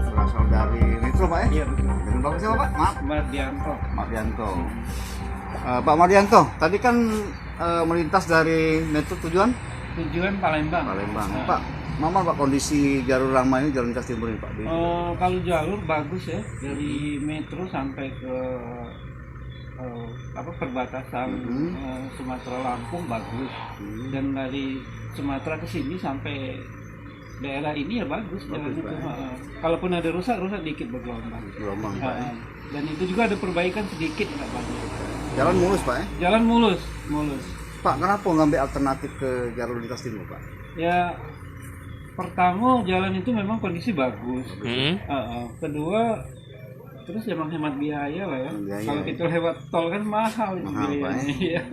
Berasal dari Metro Pak ya? Iya betul. Dengan Bapak siapa Pak? Maaf. Mardianto. Mardianto. Pak Mardianto, tadi kan melintas dari Metro tujuan Tujuan Palembang. Palembang. Nah, Pak, Mama Pak kondisi jalur Rama ini jalur lintas timur ini Pak. kalau jalur bagus ya, dari Metro sampai ke perbatasan Sumatera Lampung bagus, dan dari Sumatera ke sini sampai daerah ini ya bagus jalan itu. Kalaupun ada rusak dikit bergelombang. Pak. Dan itu juga ada perbaikan sedikit, nggak banyak. Jalan mulus Pak ya? Jalan mulus. Pak, kenapa ngambil alternatif ke jalur lintas timur Pak? Ya, pertama jalan itu memang kondisi bagus. Kedua, terus ya menghemat biaya lah ya. Kalau kita lewat tol kan mahal biayanya. Ya.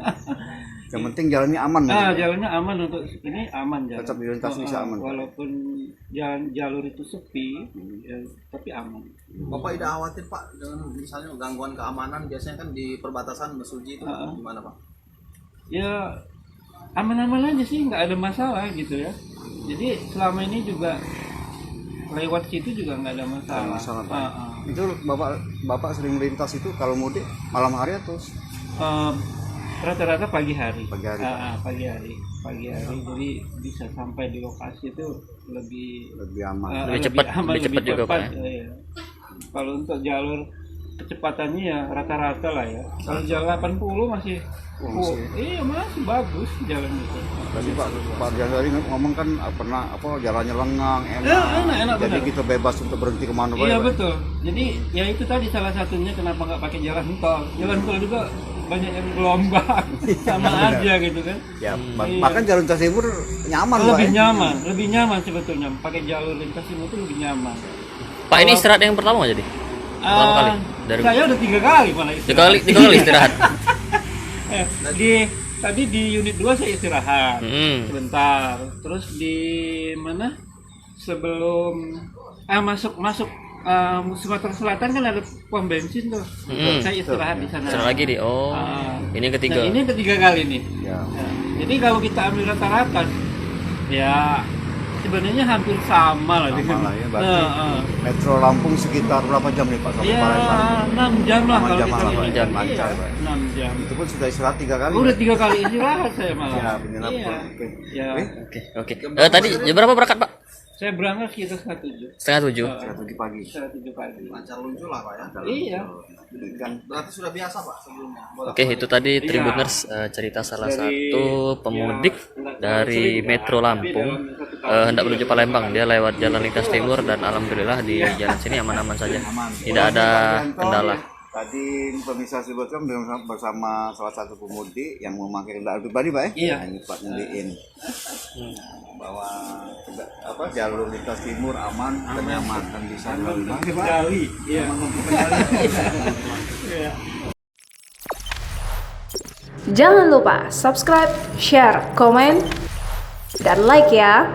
Yang penting jalannya aman. Jalannya aman, untuk ini aman jalan. Tetap dilintasi bisa aman. Walaupun jalur itu sepi, ya, tapi aman. Bapak tidak khawatir Pak dengan misalnya gangguan keamanan, biasanya kan di perbatasan Mesuji itu gimana Pak? Ya aman-aman aja sih, nggak ada masalah gitu ya. Jadi selama ini juga lewat situ juga nggak ada masalah. Pak. Itu bapak sering melintas itu kalau mudik malam hari atau rata-rata pagi hari. Pagi hari. Pagi hari, jadi bisa sampai di lokasi itu lebih aman. Lebih cepat juga Pak. Ya. Kalau untuk jalur kecepatannya ya rata-rata lah ya. Kalau jalan 80 masih masih bagus jalan itu. Tadi Pak Jandari ngomong kan pernah jalannya lengang, enak. Jadi benar. kita bebas untuk berhenti kemana Iya Pak. betul. Jadi ya itu tadi salah satunya kenapa nggak pakai jalan tol. Jalan tol juga banyak yang gelombang, sama aja gitu kan. Ya, bahkan jalur lintas timur nyaman Lebih Pak. lebih nyaman sebetulnya. Pakai jalur lintas timur itu lebih nyaman. Pak, ini istirahat yang pertama nggak jadi? Pertama kali? Saya udah 3 kali malah istirahat. Tiga kali istirahat. Tadi di unit 2 saya istirahat sebentar. Terus di mana? Sebelum masuk Sumatera Selatan kan ada pom bensin tuh. Saya istirahat di sana. Istirahat lagi ini ketiga. Nah, ini ketiga kali nih. Ya. Jadi kalau kita ambil rata-rata, ya sebenarnya hampir sama lah Sama lah ya, berarti Metro Lampung sekitar berapa jam nih Pak sampai ya, Palembang? 6 jam lah 6 kalau jam kita malah, Pak. lihat. Lancar, Iya, Pak. 6 jam. Itu pun sudah istirahat 3 kali. Udah 3 kali istirahat saya malah. Ya, penyelap. Iya. Ya. Oke. Tadi jam berapa berangkat Pak? Saya berangkat sekitar 6:30. Setengah 7. 7 pagi. 7 pagi. Lancar luncur lah Pak ya? Iya. Berarti sudah biasa Pak sebelumnya? Oke, itu tadi Tribuners cerita salah satu pemudik dari Metro Lampung hendak menuju Palembang. Dia lewat jalan lintas timur dan alhamdulillah di jalan sini aman-aman saja. Tidak ada kendala. Tadi pemirsa Silvercam bersama salah satu pemudik yang memakai kendaraan pribadi Pak ya? Iya. Ini Pak Nundiin. Bahwa jalur lintas timur aman dan nyaman dan bisa dilalui. Kali. Iya. Jangan lupa subscribe, share, komen, dan like ya.